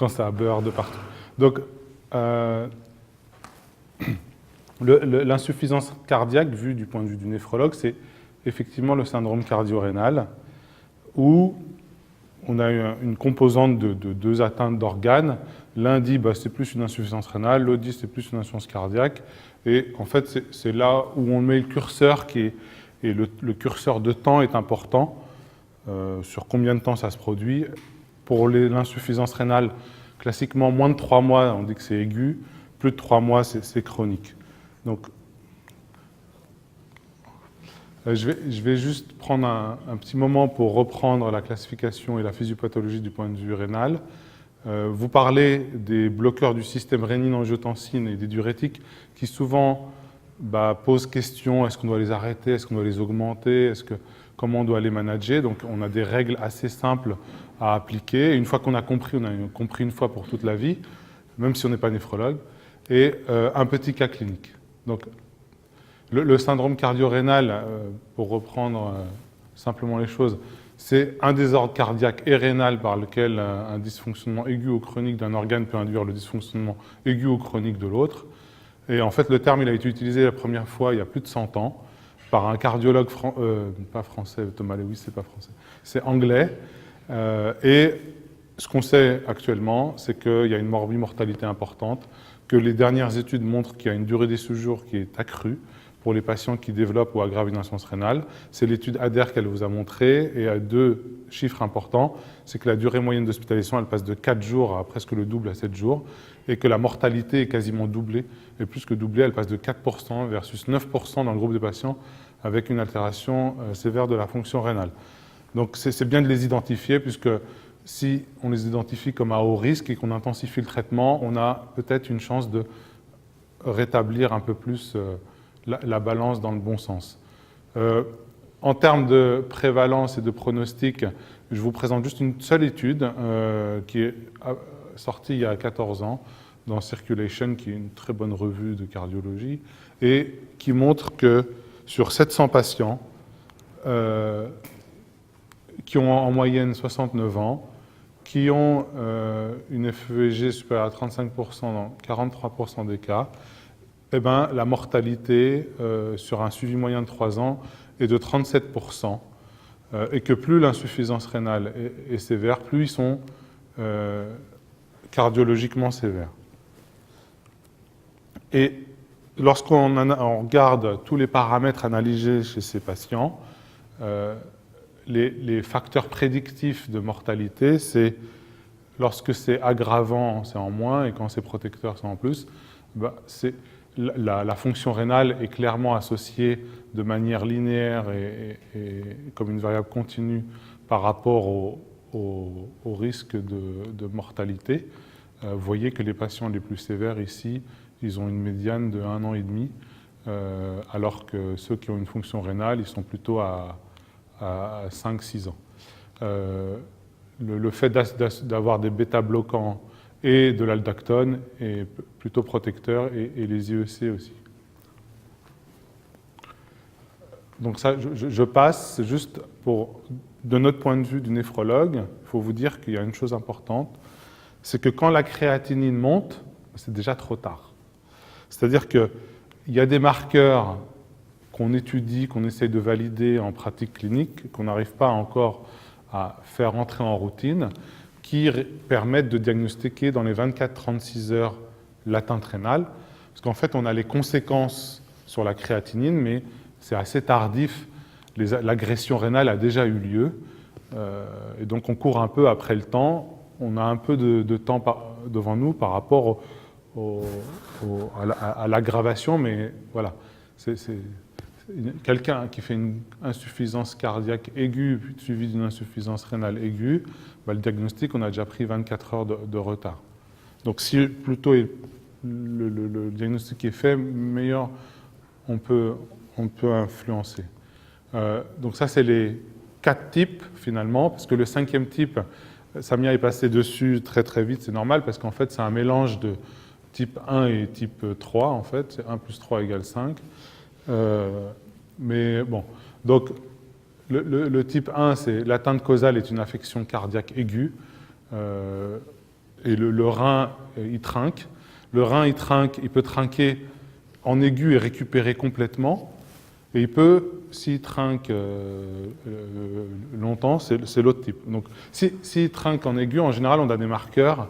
quand ça beurre de partout. Donc, l'insuffisance cardiaque, vue du point de vue du néphrologue, c'est effectivement le syndrome cardio-rénal, où on a une composante de deux atteintes d'organes. L'un dit c'est plus une insuffisance rénale, l'autre dit c'est plus une insuffisance cardiaque. Et en fait, c'est là où on met le curseur, et le curseur de temps est important, sur combien de temps ça se produit. Pour l'insuffisance rénale, classiquement, moins de 3 mois, on dit que c'est aigu, plus de 3 mois, c'est chronique. Donc, je vais juste prendre un petit moment pour reprendre la classification et la physiopathologie du point de vue rénal. Vous parlez des bloqueurs du système rénine-angiotensine et des diurétiques qui souvent posent question, est-ce qu'on doit les arrêter, est-ce qu'on doit les augmenter, comment on doit les manager. Donc on a des règles assez simples à appliquer. Une fois qu'on a compris, on a compris une fois pour toute la vie, même si on n'est pas néphrologue, et un petit cas clinique. Donc, le syndrome cardio-rénal, pour reprendre simplement les choses, c'est un désordre cardiaque et rénal par lequel un dysfonctionnement aigu ou chronique d'un organe peut induire le dysfonctionnement aigu ou chronique de l'autre. Et en fait, le terme il a été utilisé la première fois il y a plus de 100 ans par un cardiologue, pas français, Thomas Lewis, c'est pas français, c'est anglais. Et ce qu'on sait actuellement, c'est qu'il y a une morbimortalité importante, que les dernières études montrent qu'il y a une durée des séjours qui est accrue pour les patients qui développent ou aggravent une insuffisance rénale. C'est l'étude ADER qu'elle vous a montré, et à 2 chiffres importants, c'est que la durée moyenne d'hospitalisation, elle passe de 4 jours à presque le double à 7 jours, et que la mortalité est quasiment doublée, et plus que doublée, elle passe de 4% versus 9% dans le groupe de patients avec une altération sévère de la fonction rénale. Donc c'est bien de les identifier, puisque si on les identifie comme à haut risque et qu'on intensifie le traitement, on a peut-être une chance de rétablir un peu plus la balance dans le bon sens. En termes de prévalence et de pronostic, je vous présente juste une seule étude qui est sortie il y a 14 ans dans Circulation, qui est une très bonne revue de cardiologie, et qui montre que sur 700 patients qui ont en moyenne 69 ans, qui ont une FEVG supérieure à 35% dans 43% des cas, la mortalité sur un suivi moyen de 3 ans est de 37%, et que plus l'insuffisance rénale est sévère, plus ils sont cardiologiquement sévères. Et lorsqu'on regarde tous les paramètres analysés chez ces patients, les facteurs prédictifs de mortalité, c'est lorsque c'est aggravant, c'est en moins, et quand c'est protecteur, c'est en plus. La fonction rénale est clairement associée de manière linéaire et comme une variable continue par rapport au risque de mortalité. Vous voyez que les patients les plus sévères ici, ils ont une médiane de 1 an et demi, alors que ceux qui ont une fonction rénale, ils sont plutôt à 5-6 ans. Le fait d'avoir des bêta-bloquants et de l'aldactone est plutôt protecteur, et les IEC aussi. Donc ça, je passe, c'est juste de notre point de vue du néphrologue, il faut vous dire qu'il y a une chose importante, c'est que quand la créatinine monte, c'est déjà trop tard. C'est-à-dire qu'il y a des marqueurs qu'on étudie, qu'on essaye de valider en pratique clinique, qu'on n'arrive pas encore à faire entrer en routine, qui permettent de diagnostiquer dans les 24-36 heures l'atteinte rénale. Parce qu'en fait, on a les conséquences sur la créatinine, mais c'est assez tardif. L'agression rénale a déjà eu lieu. Et donc, on court un peu après le temps. On a un peu de temps devant nous par rapport à l'aggravation, mais voilà. Quelqu'un qui fait une insuffisance cardiaque aiguë suivie d'une insuffisance rénale aiguë, le diagnostic, on a déjà pris 24 heures de retard. Donc si plutôt le diagnostic est fait, meilleur on peut influencer. Donc ça, c'est les 4 types finalement, parce que le 5e type, Samia est passé dessus très très vite, c'est normal, parce qu'en fait c'est un mélange de type 1 et type 3, en fait, c'est 1 plus 3 égale 5. Mais bon, donc le type 1, c'est l'atteinte causale est une affection cardiaque aiguë. et le rein, il trinque. Le rein, il trinque, il peut trinquer en aigu et récupérer complètement. Et il peut, s'il trinque longtemps, c'est l'autre type. Donc, s'il trinque en aigu, en général, on a des marqueurs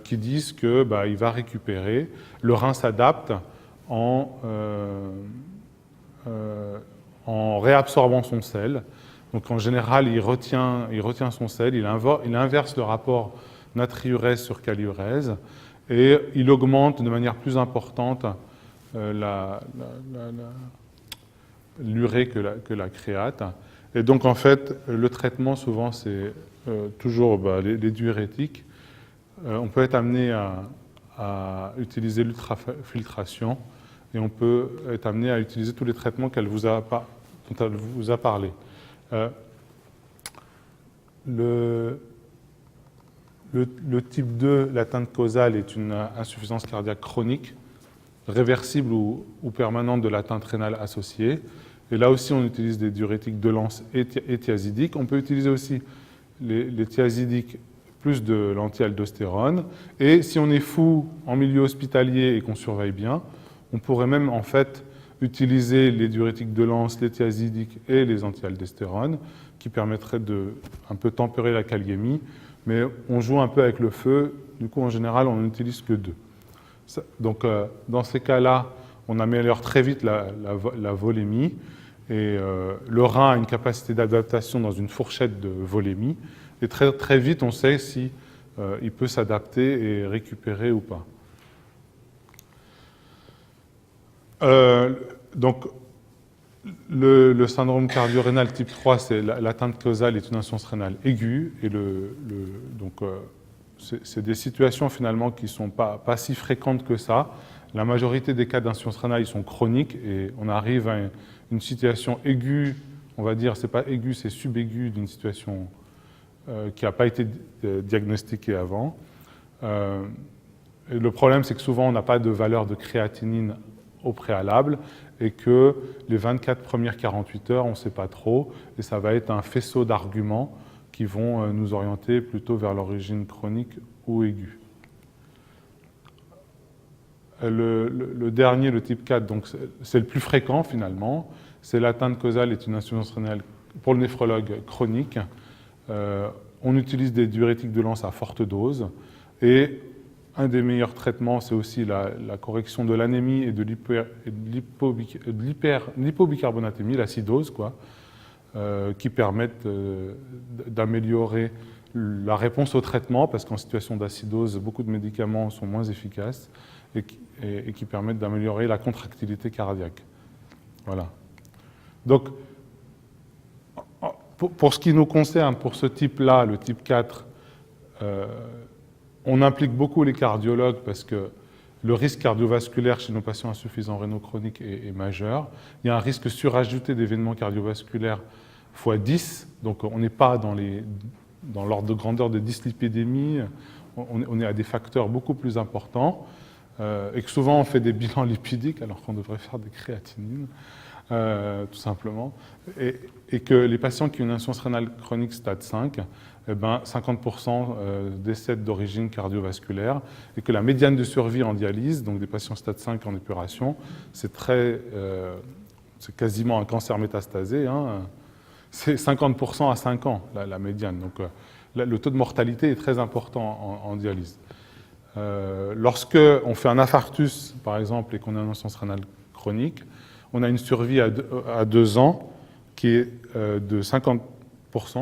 qui disent que il va récupérer. Le rein s'adapte en réabsorbant son sel. Donc, en général, il retient son sel, il inverse le rapport natriurèse sur kaliurèse et il augmente de manière plus importante l'urée que la créate. Et donc, en fait, le traitement, souvent, c'est toujours les diurétiques. On peut être amené à utiliser l'ultrafiltration et on peut être amené à utiliser tous les traitements dont elle vous a parlé. Le type 2, l'atteinte causale, est une insuffisance cardiaque chronique, réversible ou permanente de l'atteinte rénale associée. Et là aussi, on utilise des diurétiques de lance et thiazidiques. On peut utiliser aussi les thiazidiques plus de l'anti-aldostérone. Et si on est fou en milieu hospitalier et qu'on surveille bien, on pourrait même en fait utiliser les diurétiques de lance, les thiazidiques et les anti-aldostérones qui permettraient de un peu tempérer la kaliémie. Mais on joue un peu avec le feu. Du coup, en général, on n'utilise que 2. Donc, dans ces cas-là, on améliore très vite la volémie. Et le rein a une capacité d'adaptation dans une fourchette de volémie. Et très, très vite, on sait si il peut s'adapter et récupérer ou pas. Donc, le syndrome cardio-rénal type 3, c'est l'atteinte causale est une insuffisance rénale aiguë. Et c'est des situations finalement qui ne sont pas si fréquentes que ça. La majorité des cas d'insuffisance rénale, ils sont chroniques et on arrive à une situation aiguë, on va dire, c'est pas aigu, c'est subaiguë d'une situation qui n'a pas été diagnostiquée avant. Et le problème, c'est que souvent, on n'a pas de valeur de créatinine au préalable et que les 24 premières 48 heures, on ne sait pas trop et ça va être un faisceau d'arguments qui vont nous orienter plutôt vers l'origine chronique ou aiguë. Le dernier, le type 4, donc c'est le plus fréquent finalement. C'est l'atteinte causale est une insuffisance rénale pour le néphrologue chronique. On utilise des diurétiques de lance à forte dose. Et un des meilleurs traitements, c'est aussi la correction de l'anémie et de l'hypobicarbonatémie, l'acidose, qui permettent d'améliorer la réponse au traitement, parce qu'en situation d'acidose, beaucoup de médicaments sont moins efficaces et qui permettent d'améliorer la contractilité cardiaque. Voilà. Donc, pour ce qui nous concerne, pour ce type-là, le type 4, on implique beaucoup les cardiologues parce que le risque cardiovasculaire chez nos patients insuffisants rénaux chroniques est majeur. Il y a un risque surajouté d'événements cardiovasculaires x 10, donc on n'est pas dans l'ordre de grandeur de dyslipidémie, on est à des facteurs beaucoup plus importants et que souvent on fait des bilans lipidiques alors qu'on devrait faire des créatinines, tout simplement, et que les patients qui ont une insuffisance rénale chronique stade 5, 50% décèdent d'origine cardiovasculaire et que la médiane de survie en dialyse, donc des patients stade 5 en épuration, c'est quasiment un cancer métastasé, c'est 50% à 5 ans la médiane. Donc le taux de mortalité est très important en dialyse. Lorsque on fait un infarctus, par exemple, et qu'on a une insuffisance rénale chronique, on a une survie à 2 ans qui est de 50%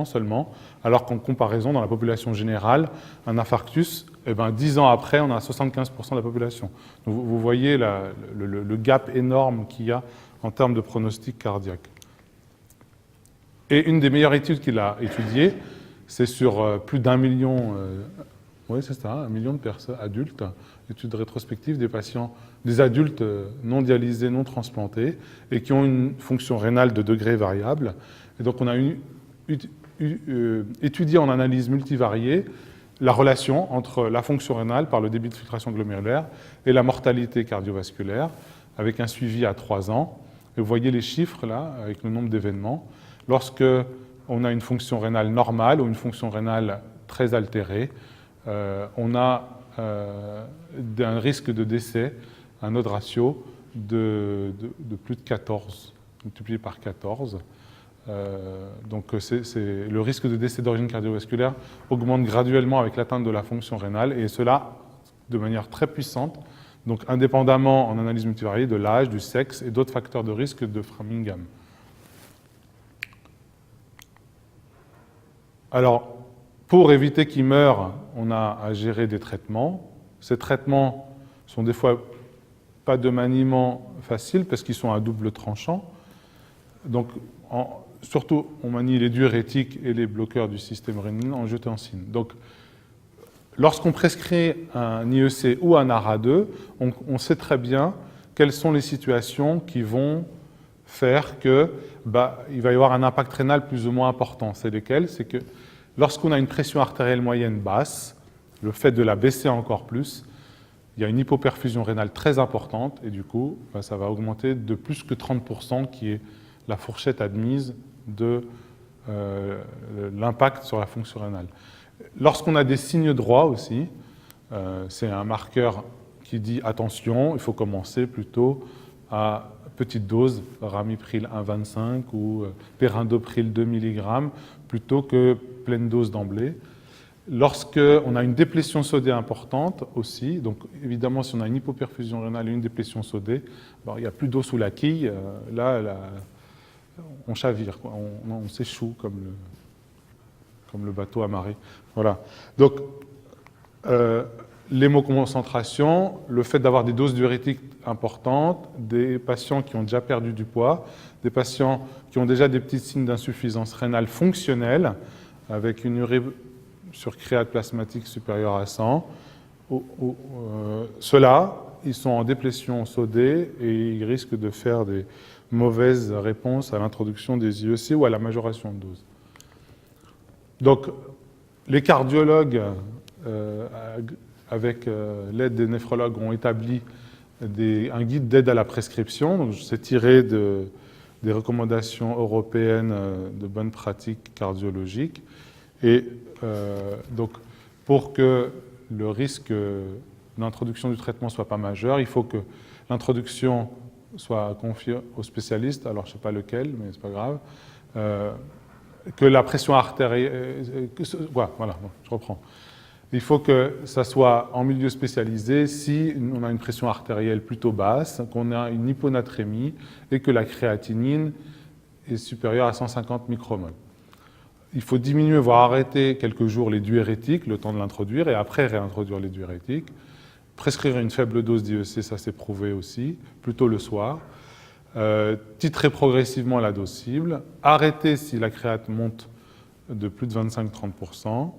seulement, alors qu'en comparaison, dans la population générale, un infarctus, 10 ans après, on a 75% de la population. Donc vous voyez le gap énorme qu'il y a en termes de pronostic cardiaque. Et une des meilleures études qu'il a étudiées, c'est sur plus d'1 million, oui c'est ça, 1 million de personnes adultes, étude rétrospective des patients, des adultes non dialysés, non transplantés, et qui ont une fonction rénale de degré variable. Et donc on a étudié en analyse multivariée la relation entre la fonction rénale par le débit de filtration glomérulaire et la mortalité cardiovasculaire, avec un suivi à 3 ans. Et vous voyez les chiffres là, avec le nombre d'événements. Lorsque on a une fonction rénale normale ou une fonction rénale très altérée, on a un risque de décès, un odds ratio de plus de 14, multiplié par 14. Donc le risque de décès d'origine cardiovasculaire augmente graduellement avec l'atteinte de la fonction rénale, et cela de manière très puissante, donc indépendamment en analyse multivariée de l'âge, du sexe et d'autres facteurs de risque de Framingham. Alors, pour éviter qu'ils meurent, on a à gérer des traitements. Ces traitements sont des fois pas de maniement facile parce qu'ils sont à double tranchant. Donc, surtout, on manie les diurétiques et les bloqueurs du système rénine-angiotensine. Donc, lorsqu'on prescrit un IEC ou un ARA2, on sait très bien quelles sont les situations qui vont faire qu'il va y avoir un impact rénal plus ou moins important. C'est lesquelles? C'est que lorsqu'on a une pression artérielle moyenne basse, le fait de la baisser encore plus, il y a une hypoperfusion rénale très importante et du coup, ça va augmenter de plus que 30%, qui est la fourchette admise de l'impact sur la fonction rénale. Lorsqu'on a des signes droits aussi, c'est un marqueur qui dit attention, il faut commencer plutôt à petite dose, ramipril 1,25 ou perindopril 2 mg, plutôt que pleine dose d'emblée. Lorsqu'on a une déplétion sodée importante aussi, donc évidemment si on a une hypoperfusion rénale et une déplétion sodée, il n'y a plus d'eau sous la quille, là on chavire, quoi. On s'échoue comme le bateau amarré. Voilà. Donc, l'hémoconcentration, le fait d'avoir des doses diurétiques importantes, des patients qui ont déjà perdu du poids, des patients qui ont déjà des petits signes d'insuffisance rénale fonctionnelle, avec une urée sur créate plasmatique supérieure à 100. Ceux-là, ils sont en déplétion sodée et ils risquent de faire des mauvaises réponses à l'introduction des IEC ou à la majoration de dose. Donc, les cardiologues, avec l'aide des néphrologues, ont établi un guide d'aide à la prescription. C'est tiré des recommandations européennes de bonnes pratiques cardiologiques. Et donc, pour que le risque d'introduction du traitement ne soit pas majeur, il faut que l'introduction soit confiée au spécialiste, alors je ne sais pas lequel, mais ce n'est pas grave, que la pression artérielle... voilà, je reprends. Il faut que ça soit en milieu spécialisé si on a une pression artérielle plutôt basse, qu'on a une hyponatrémie et que la créatinine est supérieure à 150 micromoles. Il faut diminuer, voire arrêter quelques jours les diurétiques, le temps de l'introduire, et après réintroduire les diurétiques. Prescrire une faible dose d'IEC, ça s'est prouvé aussi, plutôt le soir. Titrer progressivement la dose cible. Arrêter si la créate monte de plus de 25-30%.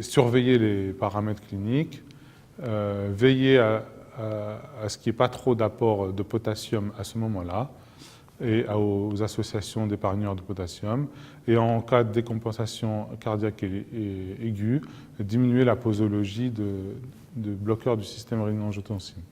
Surveiller les paramètres cliniques. Veiller à ce qu'il n'y ait pas trop d'apport de potassium à ce moment-là, et aux associations d'épargneurs de potassium, et en cas de décompensation cardiaque aiguë, diminuer la posologie de bloqueurs du système rénine-angiotensine.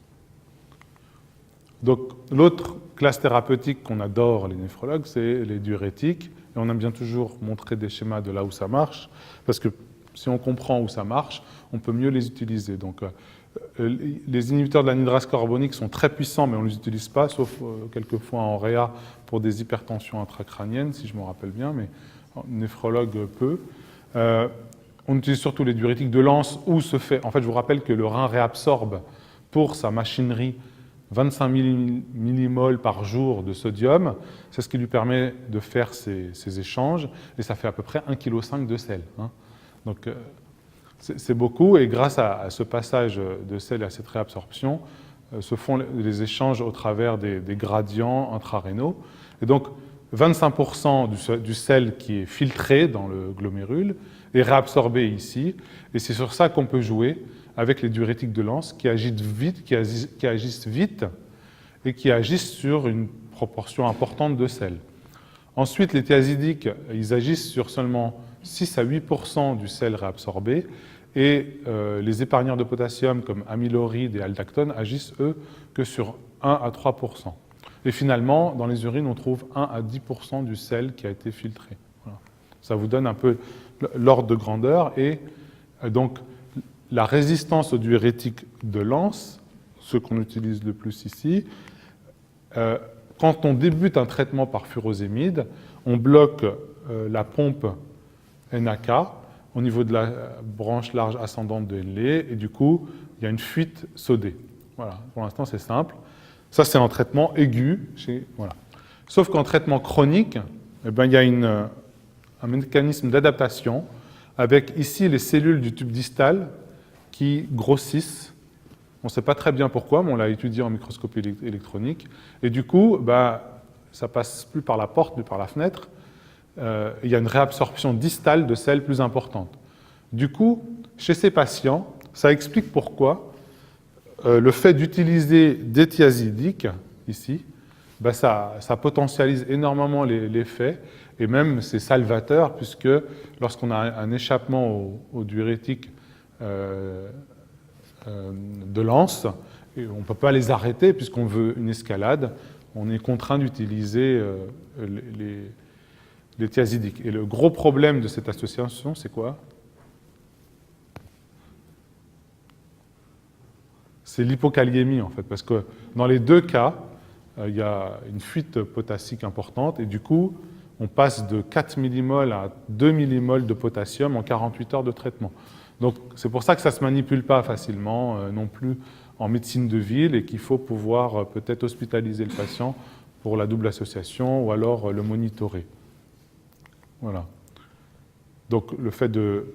Donc, l'autre classe thérapeutique qu'on adore, les néphrologues, c'est les diurétiques, et on aime bien toujours montrer des schémas de là où ça marche, parce que si on comprend où ça marche, on peut mieux les utiliser. Donc, les inhibiteurs de l'anhydrase carbonique sont très puissants, mais on ne les utilise pas, sauf quelquefois en réa pour des hypertensions intracrâniennes, si je me rappelle bien, mais néphrologue peu. On utilise surtout les diurétiques de Lens où se fait... En fait, je vous rappelle que le rein réabsorbe pour sa machinerie 25 millimoles par jour de sodium. C'est ce qui lui permet de faire ces échanges, et ça fait à peu près 1,5 kg de sel. Hein. Donc, c'est beaucoup, et grâce à ce passage de sel et à cette réabsorption, se font les échanges au travers des gradients intrarénaux. Et donc, 25% du sel qui est filtré dans le glomérule est réabsorbé ici, et c'est sur ça qu'on peut jouer avec les diurétiques de Lens qui agissent vite et qui agissent sur une proportion importante de sel. Ensuite, les thiazidiques, ils agissent sur seulement 6 à 8% du sel réabsorbé, et les épargneurs de potassium comme amyloride et aldactone agissent, eux, que sur 1 à 3%. Et finalement, dans les urines, on trouve 1 à 10% du sel qui a été filtré. Voilà. Ça vous donne un peu l'ordre de grandeur, et Donc, la résistance au diurétique de Lens, ce qu'on utilise le plus ici, quand on débute un traitement par furosémide, on bloque la pompe NAK au niveau de la branche large ascendante de Henle, et du coup, il y a une fuite sodée. Voilà, pour l'instant, c'est simple. Ça, c'est en traitement aigu. Voilà. Sauf qu'en traitement chronique, eh ben, il y a un mécanisme d'adaptation avec ici les cellules du tube distal qui grossissent. On ne sait pas très bien pourquoi, mais on l'a étudié en microscopie électronique. Et du coup, bah, ça ne passe plus par la porte, mais par la fenêtre. Il y a une réabsorption distale de sel plus importante. Du coup, chez ces patients, ça explique pourquoi le fait d'utiliser des thiazidiques, ici, bah ça potentialise énormément l'effet, et même c'est salvateur, puisque lorsqu'on a un échappement au diurétique de Lens, et on ne peut pas les arrêter puisqu'on veut une escalade, on est contraint d'utiliser les thiazidiques. Et le gros problème de cette association, c'est quoi? C'est l'hypokaliémie, en fait, parce que dans les deux cas, il y a une fuite potassique importante, et du coup, on passe de 4 millimoles à 2 millimoles de potassium en 48 heures de traitement. Donc, c'est pour ça que ça ne se manipule pas facilement, non plus en médecine de ville, et qu'il faut pouvoir peut-être hospitaliser le patient pour la double association, ou alors le monitorer. Voilà. Donc, le fait de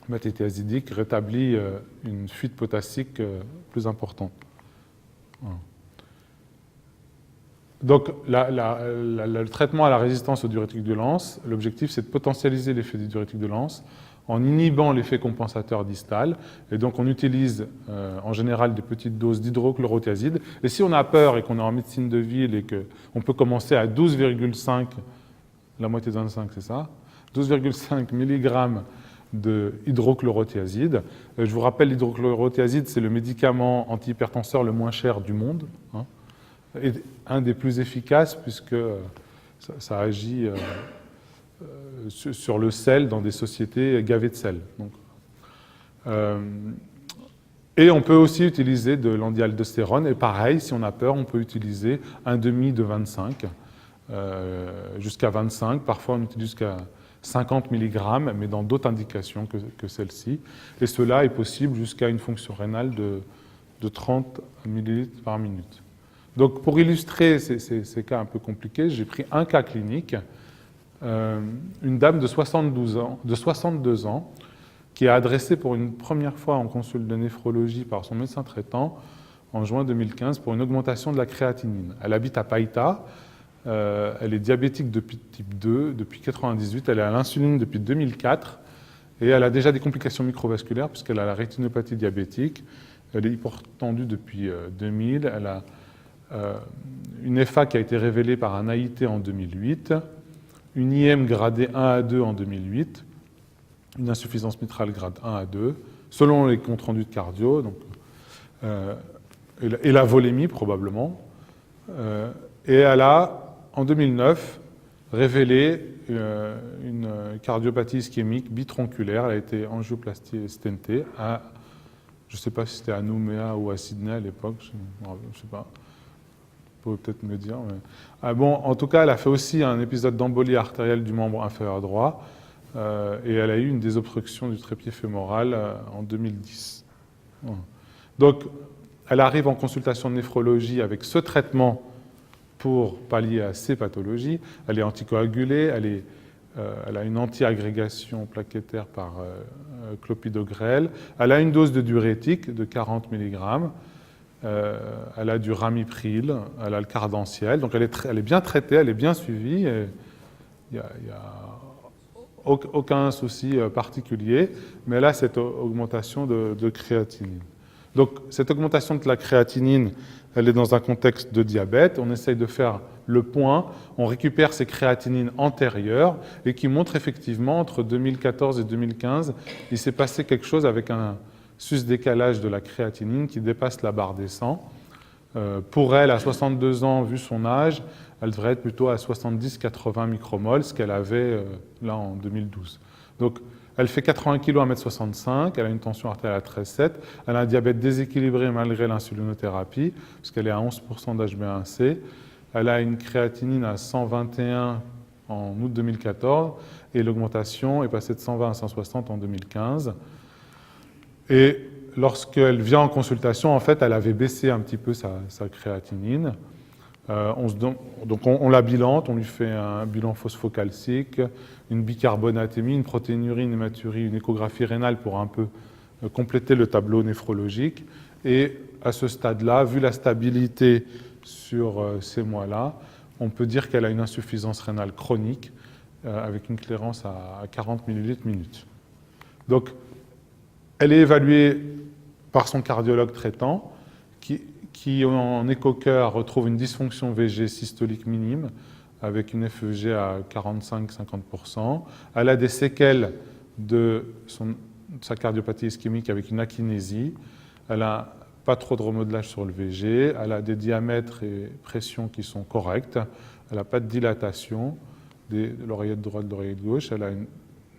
mettre les thiazidiques rétablit une fuite potassique plus importante. Voilà. Donc, le traitement à la résistance au diurétique de Lens, l'objectif, c'est de potentialiser l'effet du diurétique de Lens en inhibant l'effet compensateur distal. Et donc, on utilise en général des petites doses d'hydrochlorothiazide. Et si on a peur et qu'on est en médecine de ville et qu'on peut commencer à 12,5, la moitié de 25, c'est ça, 12,5 mg de hydrochlorothiazide. Je vous rappelle, l'hydrochlorothiazide, c'est le médicament antihypertenseur le moins cher du monde, hein, et un des plus efficaces puisque ça agit sur le sel dans des sociétés gavées de sel. Donc, et on peut aussi utiliser de l'andialdostérone, et pareil, si on a peur, on peut utiliser un demi de 25, jusqu'à 25, parfois on utilise jusqu'à 50 mg, mais dans d'autres indications que celle-ci. Et cela est possible jusqu'à une fonction rénale de 30 ml par minute. Donc, pour illustrer ces cas un peu compliqués, j'ai pris un cas clinique, une dame de 62 ans, qui a adressé pour une première fois en consulte de néphrologie par son médecin traitant en juin 2015 pour une augmentation de la créatinine. Elle habite à Païta, elle est diabétique de type 2 depuis 1998, elle est à l'insuline depuis 2004 et elle a déjà des complications microvasculaires puisqu'elle a la rétinopathie diabétique, elle est hypertendue depuis 2000, elle a une FA qui a été révélée par un AIT en 2008, une IM gradée 1 à 2 en 2008, une insuffisance mitrale grade 1 à 2, selon les comptes rendus de cardio, donc, et la volémie probablement. Et elle a, en 2009, révélé une cardiopathie ischémique bitronculaire. Elle a été angioplastie et stentée à, je ne sais pas si c'était à Nouméa ou à Sydney à l'époque, je ne sais pas. Vous pouvez peut-être me dire. Mais... bon, en tout cas, elle a fait aussi un épisode d'embolie artérielle du membre inférieur droit et elle a eu une désobstruction du trépied fémoral en 2010. Voilà. Donc, elle arrive en consultation de néphrologie avec ce traitement pour pallier à ces pathologies. Elle est anticoagulée, elle a une anti-agrégation plaquettaire par clopidogrel. Elle a une dose de diurétique de 40 mg. Elle a du ramipril, elle a le cardanciel, donc elle est bien traitée, elle est bien suivie, il n'y a aucun souci particulier, mais elle a cette augmentation de créatinine. Donc cette augmentation de la créatinine, elle est dans un contexte de diabète, on essaye de faire le point, on récupère ces créatinines antérieures et qui montrent effectivement entre 2014 et 2015, il s'est passé quelque chose avec un sus-décalage de la créatinine qui dépasse la barre des 100. Pour elle, à 62 ans, vu son âge, elle devrait être plutôt à 70-80 micromoles, ce qu'elle avait là en 2012. Donc Elle fait 80 kg, 1,65 m, elle a une tension artérielle à 13,7, elle a un diabète déséquilibré malgré l'insulinothérapie, puisqu'elle est à 11% d'HbA1c, elle a une créatinine à 121 en août 2014, et l'augmentation est passée de 120 à 160 en 2015. Et lorsqu'elle vient en consultation, en fait, elle avait baissé un petit peu sa créatinine. Donc on la bilante, on lui fait un bilan phosphocalcique, une bicarbonatémie, une protéinurie, une hématurie, une échographie rénale pour un peu compléter le tableau néphrologique. Et à ce stade-là, vu la stabilité sur ces mois-là, on peut dire qu'elle a une insuffisance rénale chronique avec une clairance à 40 ml minute. Donc, elle est évaluée par son cardiologue traitant qui en écho-cœur retrouve une dysfonction VG systolique minime avec une FEG à 45-50%. Elle a des séquelles de sa cardiopathie ischémique avec une akinésie. Elle n'a pas trop de remodelage sur le VG. Elle a des diamètres et pressions qui sont corrects. Elle n'a pas de dilatation de l'oreillette droite, de l'oreillette gauche. Elle a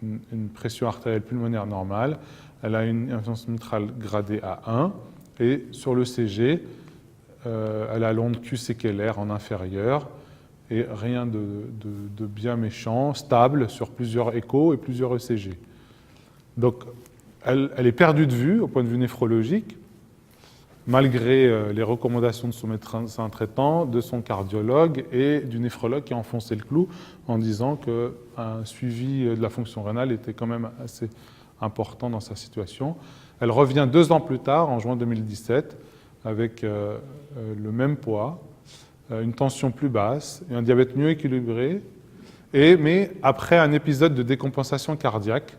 une pression artérielle pulmonaire normale. Elle a une insuffisance mitrale gradée à 1. Et sur le CG, elle a l'onde Q séquellaire en inférieur et rien de bien méchant, stable sur plusieurs échos et plusieurs ECG. Donc, elle est perdue de vue au point de vue néphrologique, malgré les recommandations de son médecin traitant, de son cardiologue et du néphrologue qui a enfoncé le clou en disant qu'un suivi de la fonction rénale était quand même assez important dans sa situation. Elle revient 2 ans plus tard, en juin 2017, avec le même poids, une tension plus basse et un diabète mieux équilibré, mais après un épisode de décompensation cardiaque,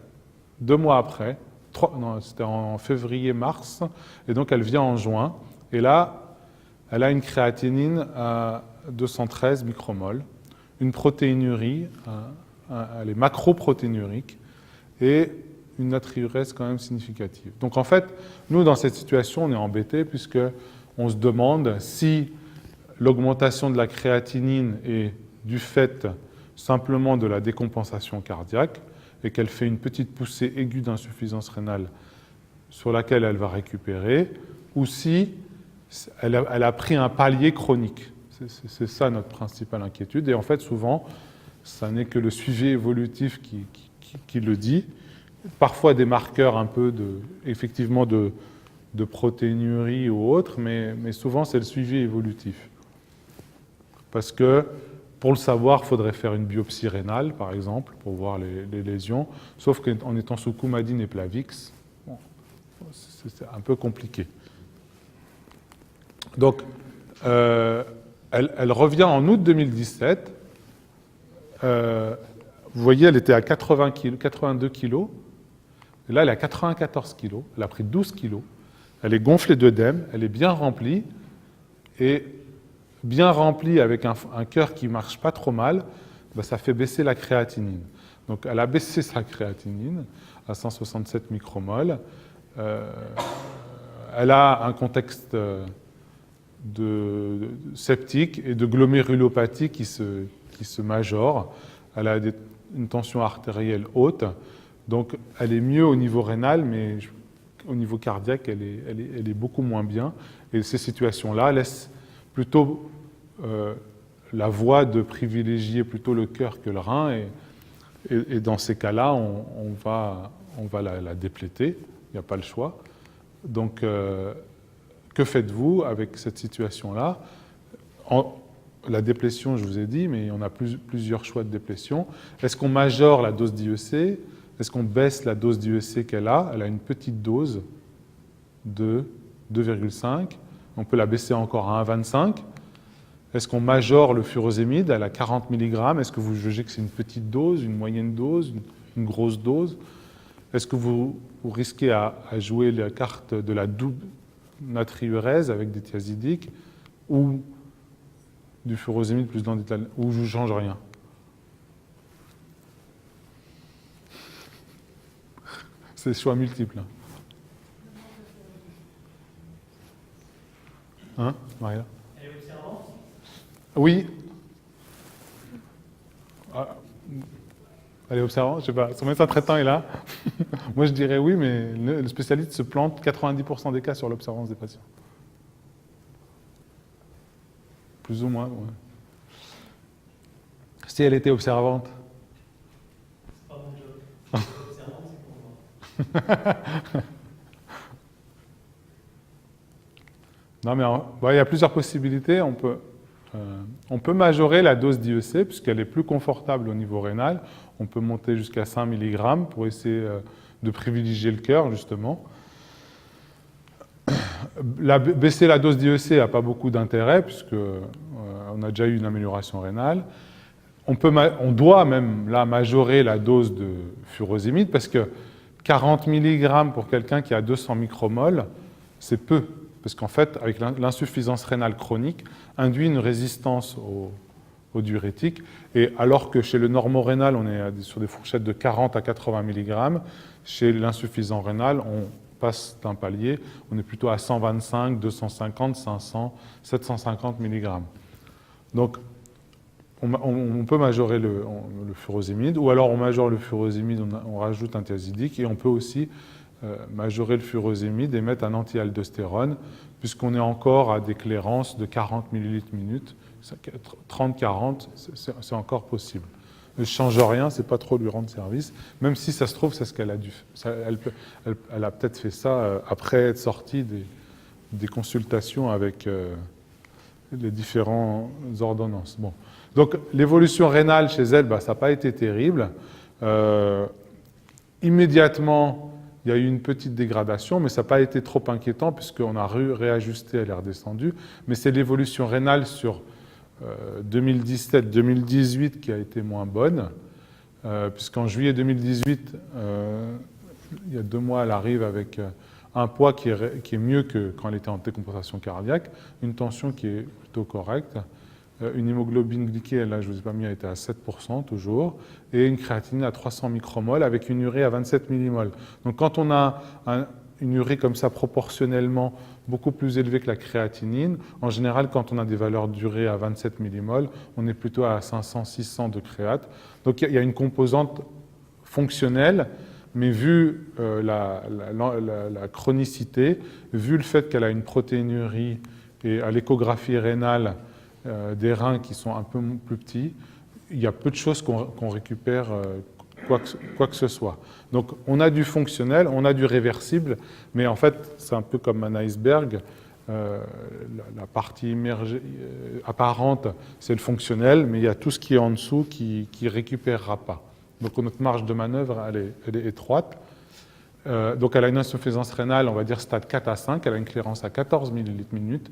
2 mois après, c'était en février-mars, et donc elle vient en juin, et là, elle a une créatinine à 213 micromoles, une protéinurie, elle est macroprotéinurique, et une natriurèse quand même significative. Donc en fait, nous, dans cette situation, on est embêtés puisqu'on se demande si l'augmentation de la créatinine est du fait simplement de la décompensation cardiaque et qu'elle fait une petite poussée aiguë d'insuffisance rénale sur laquelle elle va récupérer, ou si elle a pris un palier chronique. C'est ça notre principale inquiétude. Et en fait, souvent, ça n'est que le suivi évolutif qui le dit. Parfois des marqueurs un peu effectivement de protéinurie ou autre, mais souvent c'est le suivi évolutif. Parce que pour le savoir, il faudrait faire une biopsie rénale, par exemple, pour voir les lésions, sauf qu'en étant sous coumadine et Plavix, bon, c'est un peu compliqué. Donc, elle revient en août 2017. Vous voyez, elle était à 82 kg. Et là, elle est à 94 kg, elle a pris 12 kg, elle est gonflée d'œdème, elle est bien remplie, et bien remplie avec un cœur qui ne marche pas trop mal, ça fait baisser la créatinine. Donc elle a baissé sa créatinine à 167 micromoles. Elle a un contexte septique et de glomérulopathie qui se majore. Elle a une tension artérielle haute. Donc, elle est mieux au niveau rénal, mais au niveau cardiaque, elle est beaucoup moins bien. Et ces situations-là laissent plutôt la voie de privilégier plutôt le cœur que le rein. Et dans ces cas-là, on va la dépléter. Il n'y a pas le choix. Donc, que faites-vous avec cette situation-là? La déplétion, je vous ai dit, mais on a plusieurs choix de déplétion. Est-ce qu'on majore la dose d'IEC? Est-ce qu'on baisse la dose d'IEC qu'elle a? Elle a une petite dose de 2,5. On peut la baisser encore à 1,25. Est-ce qu'on majore le furosémide? Elle a 40 mg. Est-ce que vous jugez que c'est une petite dose, une moyenne dose, une grosse dose? Est-ce que vous risquez à jouer la carte de la double natriurèse avec des thiazidiques ou du furosémide plus d'andétalène, ou je ne change rien? C'est choix multiples. Hein, Maria? Elle est observante? Oui. Elle est observante, je sais pas. Son médecin traitant est là. Moi, je dirais oui, mais le spécialiste se plante 90% des cas sur l'observance des patients. Plus ou moins, ouais. Si elle était observante. C'est pas mon job. Observante, c'est pour moi. Non, mais il y a plusieurs possibilités. On peut majorer la dose d'IEC puisqu'elle est plus confortable au niveau rénal. On peut monter jusqu'à 5 mg pour essayer de privilégier le cœur, justement. Baisser la dose d'IEC n'a pas beaucoup d'intérêt puisqu'on a déjà eu une amélioration rénale. On doit même là majorer la dose de furosémide parce que 40 mg pour quelqu'un qui a 200 micromoles, c'est peu. Parce qu'en fait, avec l'insuffisance rénale chronique, induit une résistance au diurétique. Et alors que chez le normorénal, on est sur des fourchettes de 40 à 80 mg, chez l'insuffisant rénal, on passe d'un palier, on est plutôt à 125, 250, 500, 750 mg. Donc, on peut majorer le furosémide, ou alors on majore le furosémide, on rajoute un thiazidique, et on peut aussi majorer le furosémide et mettre un anti-aldostérone, puisqu'on est encore à des clairances de 40 ml minute, 30-40, c'est encore possible. Ne change rien, c'est pas trop lui rendre service, même si ça se trouve, c'est ce qu'elle a dû. Elle a peut-être fait ça après être sortie des consultations avec les différentes ordonnances. Bon. Donc l'évolution rénale chez elle, ça n'a pas été terrible. Immédiatement, il y a eu une petite dégradation, mais ça n'a pas été trop inquiétant puisqu'on a réajusté, elle est redescendue. Mais c'est l'évolution rénale sur 2017-2018 qui a été moins bonne, puisqu'en juillet 2018, il y a 2 mois, elle arrive avec un poids qui est mieux que quand elle était en décompensation cardiaque, une tension qui est plutôt correcte, une hémoglobine glyquée, là je ne vous ai pas mis, elle était à 7% toujours, et une créatinine à 300 micromoles avec une urée à 27 millimoles. Donc quand on a une urée comme ça proportionnellement beaucoup plus élevée que la créatinine, en général quand on a des valeurs d'urée à 27 millimoles, on est plutôt à 500-600 de créate. Donc il y a une composante fonctionnelle, mais vu la chronicité, vu le fait qu'elle a une protéinurie et à l'échographie rénale des reins qui sont un peu plus petits, il y a peu de choses qu'on récupère quoi que ce soit. Donc on a du fonctionnel, on a du réversible, mais en fait c'est un peu comme un iceberg. La partie apparente, c'est le fonctionnel, mais il y a tout ce qui est en dessous qui ne récupérera pas. Donc notre marge de manœuvre, elle est étroite. Donc elle a une insuffisance rénale, on va dire stade 4 à 5, elle a une clairance à 14 ml minute.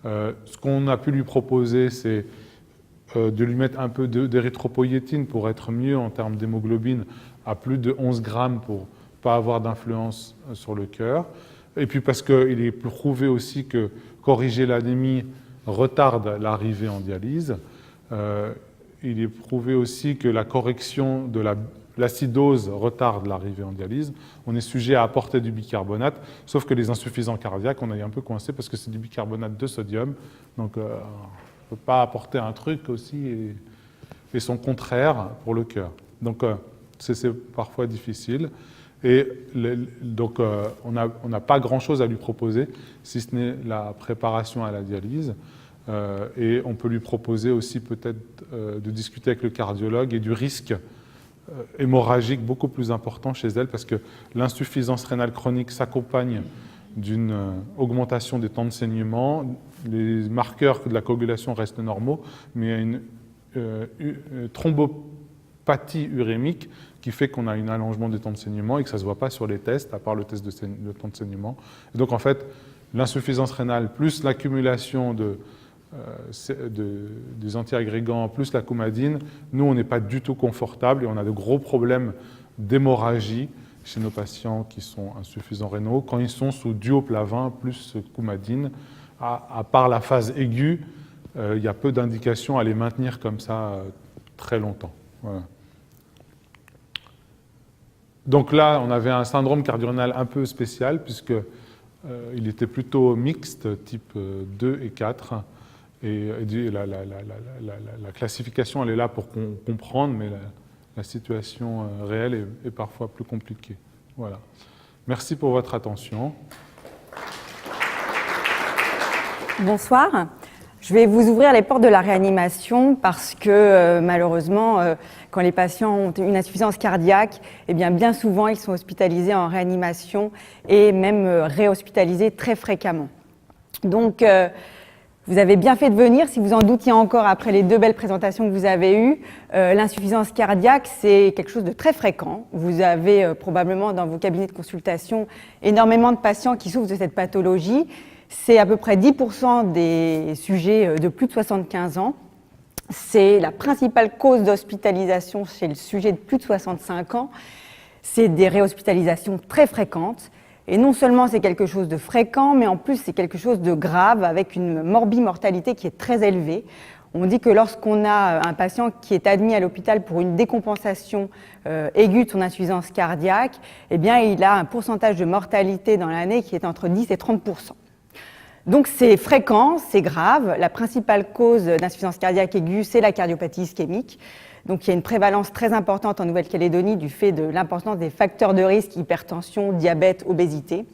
Ce qu'on a pu lui proposer, c'est de lui mettre un peu d'érythropoïétine pour être mieux en termes d'hémoglobine à plus de 11 grammes pour ne pas avoir d'influence sur le cœur. Et puis parce qu'il est prouvé aussi que corriger l'anémie retarde l'arrivée en dialyse. Il est prouvé aussi que la correction de l'acidose retarde l'arrivée en dialyse. On est sujet à apporter du bicarbonate, sauf que les insuffisants cardiaques, on est un peu coincé parce que c'est du bicarbonate de sodium. Donc on ne peut pas apporter un truc aussi et son contraire pour le cœur. Donc c'est parfois difficile. Et donc on n'a pas grand-chose à lui proposer, si ce n'est la préparation à la dialyse. Et on peut lui proposer aussi peut-être de discuter avec le cardiologue et du risque hémorragique beaucoup plus important chez elle parce que l'insuffisance rénale chronique s'accompagne d'une augmentation des temps de saignement. Les marqueurs de la coagulation restent normaux, mais il y a une thrombopathie urémique qui fait qu'on a un allongement des temps de saignement et que ça ne se voit pas sur les tests, à part le test de temps de saignement. Et donc en fait, l'insuffisance rénale plus l'accumulation des antiagrégants plus la coumadine, nous on n'est pas du tout confortable et on a de gros problèmes d'hémorragie chez nos patients qui sont insuffisants rénaux quand ils sont sous duoplavin plus coumadine. À part la phase aiguë, il y a peu d'indications à les maintenir comme ça très longtemps. Voilà. Donc là, on avait un syndrome cardio-rénal un peu spécial puisque il était plutôt mixte, type 2 et 4. Et la classification, elle est là pour comprendre, mais la situation réelle est parfois plus compliquée. Voilà. Merci pour votre attention. Bonsoir. Je vais vous ouvrir les portes de la réanimation parce que malheureusement, quand les patients ont une insuffisance cardiaque, eh bien souvent ils sont hospitalisés en réanimation et même réhospitalisés très fréquemment. Donc, vous avez bien fait de venir. Si vous en doutiez encore après les 2 belles présentations que vous avez eues, l'insuffisance cardiaque, c'est quelque chose de très fréquent. Vous avez probablement dans vos cabinets de consultation énormément de patients qui souffrent de cette pathologie. C'est à peu près 10% des sujets de plus de 75 ans. C'est la principale cause d'hospitalisation chez le sujet de plus de 65 ans. C'est des réhospitalisations très fréquentes. Et non seulement c'est quelque chose de fréquent, mais en plus c'est quelque chose de grave avec une morbimortalité qui est très élevée. On dit que lorsqu'on a un patient qui est admis à l'hôpital pour une décompensation aiguë de son insuffisance cardiaque, eh bien il a un pourcentage de mortalité dans l'année qui est entre 10 et 30%. Donc c'est fréquent, c'est grave. La principale cause d'insuffisance cardiaque aiguë, c'est la cardiopathie ischémique. Donc il y a une prévalence très importante en Nouvelle-Calédonie du fait de l'importance des facteurs de risque, hypertension, diabète, obésité.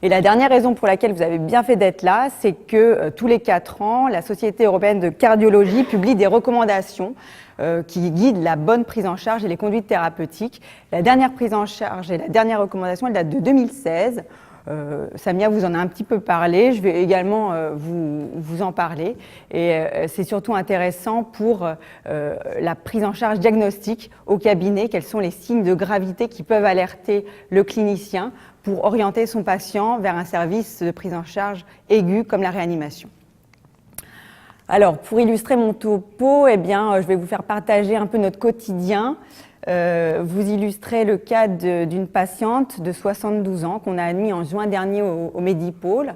Et la dernière raison pour laquelle vous avez bien fait d'être là, c'est que tous les 4 ans, la Société européenne de cardiologie publie des recommandations qui guident la bonne prise en charge et les conduites thérapeutiques. La dernière prise en charge et la dernière recommandation, elle date de 2016. Samia vous en a un petit peu parlé, je vais également vous en parler et c'est surtout intéressant pour la prise en charge diagnostique au cabinet, quels sont les signes de gravité qui peuvent alerter le clinicien pour orienter son patient vers un service de prise en charge aiguë comme la réanimation. Alors pour illustrer mon topo, eh bien, je vais vous faire partager un peu notre quotidien. Vous illustrez le cas d'une patiente de 72 ans qu'on a admise en juin dernier au Medipôle.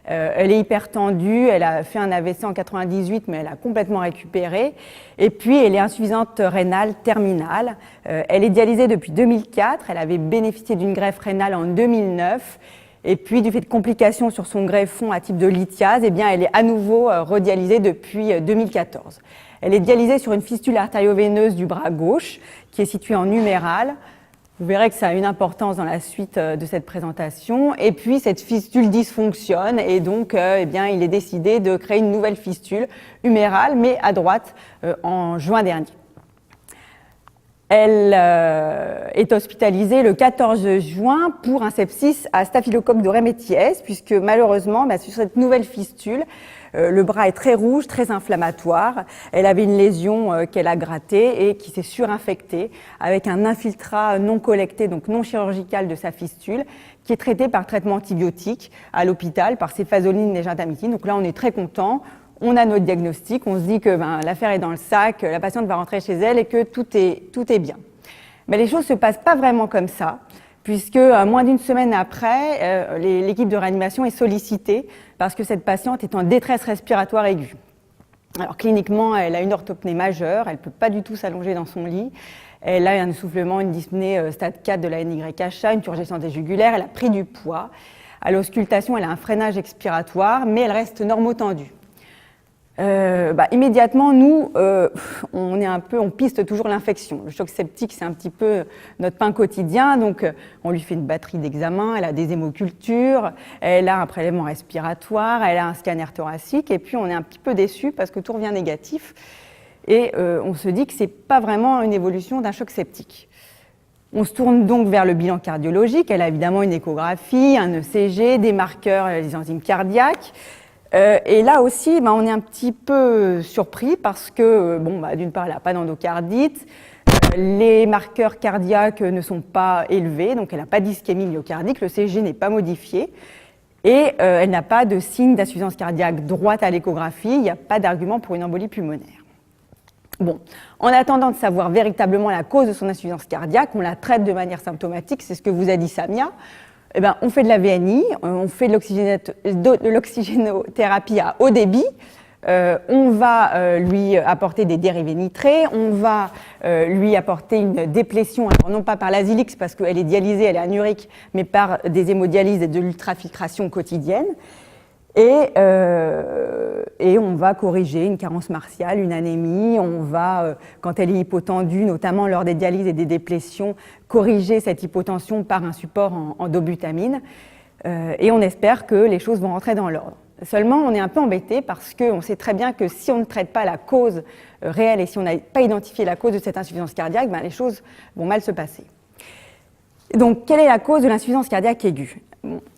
Elle est hypertendue, elle a fait un AVC en 98, mais elle a complètement récupéré. Et puis, elle est insuffisante rénale terminale. Elle est dialysée depuis 2004, elle avait bénéficié d'une greffe rénale en 2009. Et puis, du fait de complications sur son greffon à type de lithiase, eh bien, elle est à nouveau redialysée depuis 2014. Elle est dialysée sur une fistule artério-veineuse du bras gauche qui est située en humérale. Vous verrez que ça a une importance dans la suite de cette présentation. Et puis, cette fistule dysfonctionne et donc, eh bien, il est décidé de créer une nouvelle fistule humérale, mais à droite, en juin dernier. Elle est hospitalisée le 14 juin pour un sepsis à staphylocoque aureus métiès, puisque malheureusement, sur cette nouvelle fistule, le bras est très rouge, très inflammatoire. Elle avait une lésion qu'elle a grattée et qui s'est surinfectée avec un infiltrat non collecté, donc non chirurgical de sa fistule, qui est traité par traitement antibiotique à l'hôpital par céphazolines et gentamicine. Donc là, on est très content. On a notre diagnostic, on se dit que l'affaire est dans le sac, la patiente va rentrer chez elle et que tout est bien. Mais les choses ne se passent pas vraiment comme ça, puisque moins d'une semaine après, l'équipe de réanimation est sollicitée parce que cette patiente est en détresse respiratoire aiguë. Alors cliniquement, elle a une orthopnée majeure, elle ne peut pas du tout s'allonger dans son lit. Elle a un essoufflement, une dyspnée stade 4 de la NYHA, une turgescence jugulaire, elle a pris du poids. À l'auscultation, elle a un freinage expiratoire, mais elle reste normotendue. Immédiatement, nous, on piste toujours l'infection. Le choc septique, c'est un petit peu notre pain quotidien. Donc, on lui fait une batterie d'examens. Elle a des hémocultures, elle a un prélèvement respiratoire, elle a un scanner thoracique. Et puis, on est un petit peu déçus parce que tout revient négatif. Et on se dit que c'est pas vraiment une évolution d'un choc septique. On se tourne donc vers le bilan cardiologique. Elle a évidemment une échographie, un ECG, des marqueurs, les enzymes cardiaques. Et là aussi, on est un petit peu surpris parce que, d'une part, elle n'a pas d'endocardite, les marqueurs cardiaques ne sont pas élevés, donc elle n'a pas d'ischémie myocardique, le CG n'est pas modifié, et elle n'a pas de signe d'insuffisance cardiaque droite à l'échographie, il n'y a pas d'argument pour une embolie pulmonaire. Bon, en attendant de savoir véritablement la cause de son insuffisance cardiaque, on la traite de manière symptomatique, c'est ce que vous a dit Samia. On fait de la VNI, on fait de l'oxygénothérapie à haut débit, on va lui apporter des dérivés nitrés, on va lui apporter une déplétion, alors non pas par l'Azilix parce qu'elle est dialysée, elle est anurique, mais par des hémodialyses et de l'ultrafiltration quotidienne. Et on va corriger une carence martiale, une anémie. On va, quand elle est hypotendue, notamment lors des dialyses et des déplétions, corriger cette hypotension par un support en dobutamine. Et on espère que les choses vont rentrer dans l'ordre. Seulement, on est un peu embêté parce qu'on sait très bien que si on ne traite pas la cause réelle et si on n'a pas identifié la cause de cette insuffisance cardiaque, ben, les choses vont mal se passer. Donc, quelle est la cause de l'insuffisance cardiaque aiguë ?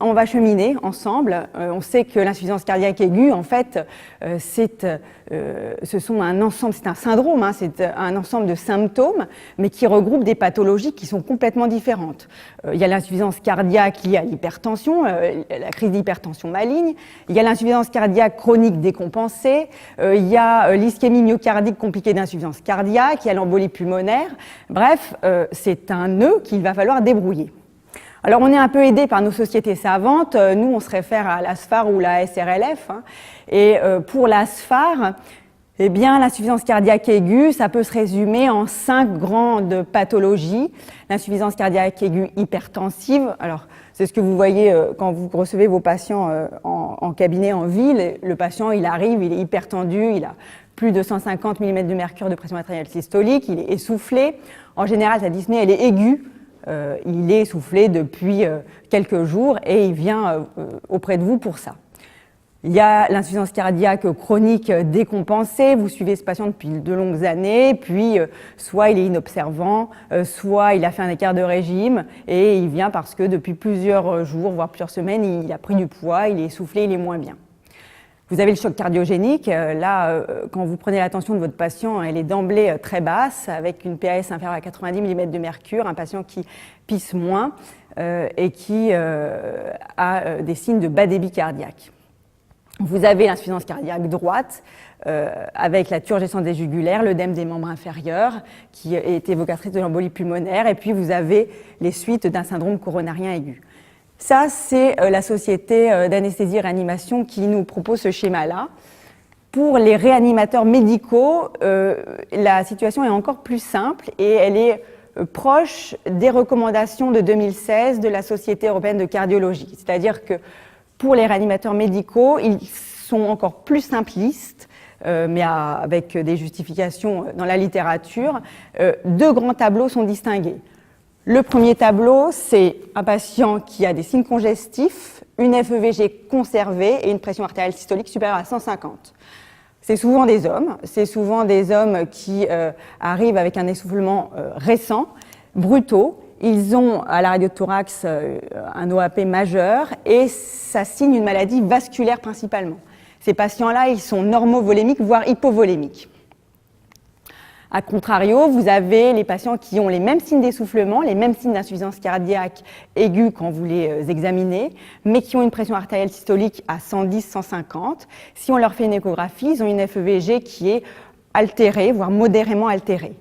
On va cheminer ensemble. On sait que l'insuffisance cardiaque aiguë, en fait, c'est un syndrome, hein, c'est un ensemble de symptômes, mais qui regroupe des pathologies qui sont complètement différentes. Il y a l'insuffisance cardiaque liée à l'hypertension, la crise d'hypertension maligne. Il y a l'insuffisance cardiaque chronique décompensée. Il y a l'ischémie myocardique compliquée d'insuffisance cardiaque. Il y a l'embolie pulmonaire. Bref, c'est un nœud qu'il va falloir débrouiller. Alors, on est un peu aidé par nos sociétés savantes. Nous, on se réfère à l'ASFAR ou la SRLF. Hein. Et pour l'ASFAR, eh bien, l'insuffisance cardiaque aiguë, ça peut se résumer en 5 grandes pathologies. L'insuffisance cardiaque aiguë hypertensive. Alors, c'est ce que vous voyez quand vous recevez vos patients en cabinet en ville. Le patient, il arrive, il est hypertendu, il a plus de 150 mm de mercure de pression artérielle systolique, il est essoufflé. En général, sa dyspnée, elle est aiguë. Il est essoufflé depuis quelques jours et il vient auprès de vous pour ça. Il y a l'insuffisance cardiaque chronique décompensée. Vous suivez ce patient depuis de longues années, puis soit il est inobservant, soit il a fait un écart de régime et il vient parce que depuis plusieurs jours, voire plusieurs semaines, il a pris du poids, il est essoufflé, il est moins bien. Vous avez le choc cardiogénique. Là, quand vous prenez l'attention de votre patient, elle est d'emblée très basse, avec une PAS inférieure à 90 mm de mercure, un patient qui pisse moins et qui a des signes de bas débit cardiaque. Vous avez l'insuffisance cardiaque droite, avec la turgescence des jugulaires, l'œdème des membres inférieurs, qui est évocatrice de l'embolie pulmonaire, et puis vous avez les suites d'un syndrome coronarien aigu. Ça, c'est la société d'anesthésie et réanimation qui nous propose ce schéma-là. Pour les réanimateurs médicaux, la situation est encore plus simple et elle est proche des recommandations de 2016 de la Société européenne de cardiologie. C'est-à-dire que pour les réanimateurs médicaux, ils sont encore plus simplistes, mais avec des justifications dans la littérature. 2 grands tableaux sont distingués. Le premier tableau, c'est un patient qui a des signes congestifs, une FEVG conservée et une pression artérielle systolique supérieure à 150. C'est souvent des hommes qui arrivent avec un essoufflement récent, brutaux. Ils ont à la radiothorax un OAP majeur et ça signe une maladie vasculaire principalement. Ces patients-là, ils sont normovolémiques, voire hypovolémiques. A contrario, vous avez les patients qui ont les mêmes signes d'essoufflement, les mêmes signes d'insuffisance cardiaque aiguë quand vous les examinez, mais qui ont une pression artérielle systolique à 110-150. Si on leur fait une échographie, ils ont une FEVG qui est altérée, voire modérément altérée.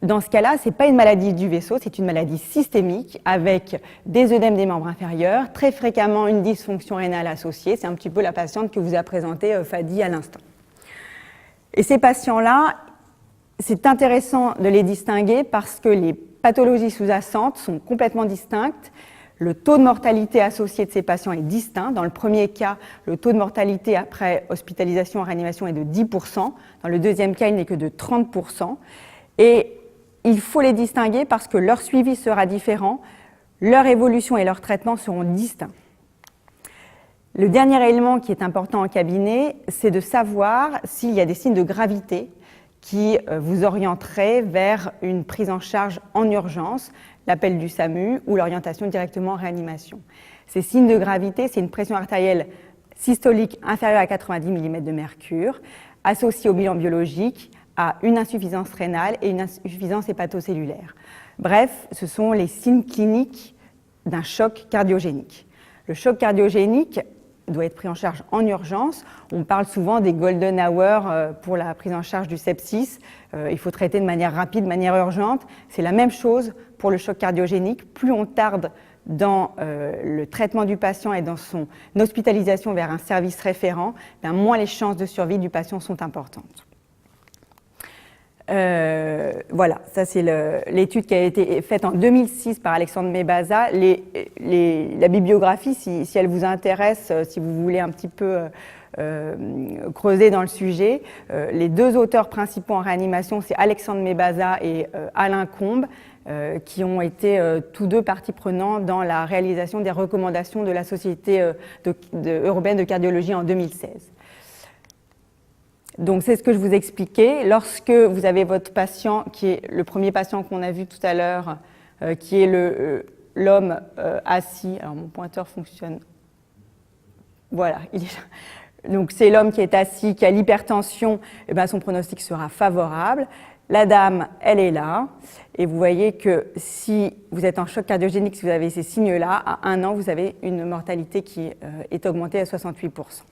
Dans ce cas-là, ce n'est pas une maladie du vaisseau, c'est une maladie systémique avec des œdèmes des membres inférieurs, très fréquemment une dysfonction rénale associée. C'est un petit peu la patiente que vous a présentée Fadi à l'instant. Et ces patients-là, c'est intéressant de les distinguer parce que les pathologies sous-jacentes sont complètement distinctes. Le taux de mortalité associé de ces patients est distinct. Dans le premier cas, le taux de mortalité après hospitalisation en réanimation est de 10%. Dans le deuxième cas, il n'est que de 30%. Et il faut les distinguer parce que leur suivi sera différent, leur évolution et leur traitement seront distincts. Le dernier élément qui est important en cabinet, c'est de savoir s'il y a des signes de gravité qui vous orienterait vers une prise en charge en urgence, l'appel du SAMU ou l'orientation directement en réanimation. Ces signes de gravité, c'est une pression artérielle systolique inférieure à 90 mm de mercure, associée au bilan biologique, à une insuffisance rénale et une insuffisance hépatocellulaire. Bref, ce sont les signes cliniques d'un choc cardiogénique. Le choc cardiogénique doit être pris en charge en urgence. On parle souvent des golden hours pour la prise en charge du sepsis. Il faut traiter de manière rapide, de manière urgente. C'est la même chose pour le choc cardiogénique. Plus on tarde dans le traitement du patient et dans son hospitalisation vers un service référent, moins les chances de survie du patient sont importantes. Voilà, ça c'est l'étude qui a été faite en 2006 par Alexandre Mebaza. La bibliographie, si elle vous intéresse, si vous voulez un petit peu creuser dans le sujet, les deux auteurs principaux en réanimation, c'est Alexandre Mebaza et Alain Combes, qui ont été tous deux parties prenantes dans la réalisation des recommandations de la Société européenne de cardiologie en 2016. Donc c'est ce que je vous expliquais. Lorsque vous avez votre patient, qui est le premier patient qu'on a vu tout à l'heure, qui est l'homme assis, alors mon pointeur fonctionne, voilà, il est là. Donc c'est l'homme qui est assis, qui a l'hypertension, et bien son pronostic sera favorable. La dame, elle est là, et vous voyez que si vous êtes en choc cardiogénique, si vous avez ces signes-là, à 1 an, vous avez une mortalité qui est augmentée à 68%.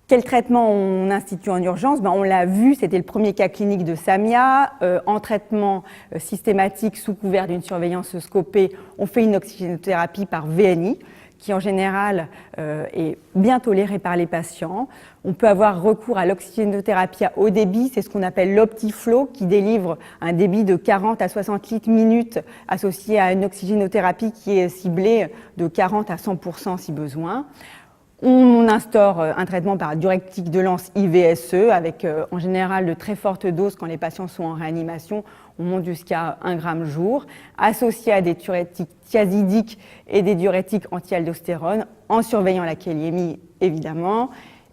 Quel traitement on institue en urgence? On l'a vu, c'était le premier cas clinique de Samia. En traitement systématique sous couvert d'une surveillance scopée, on fait une oxygénothérapie par VNI, qui en général est bien tolérée par les patients. On peut avoir recours à l'oxygénothérapie à haut débit, c'est ce qu'on appelle l'OptiFlow, qui délivre un débit de 40 à 60 litres minute associé à une oxygénothérapie qui est ciblée de 40 à 100% si besoin. On instaure un traitement par diurétique de Lens IVSE avec en général de très fortes doses quand les patients sont en réanimation. On monte jusqu'à 1 gramme jour, associé à des diurétiques thiazidiques et des diurétiques anti-aldostérone, en surveillant la kaliémie évidemment.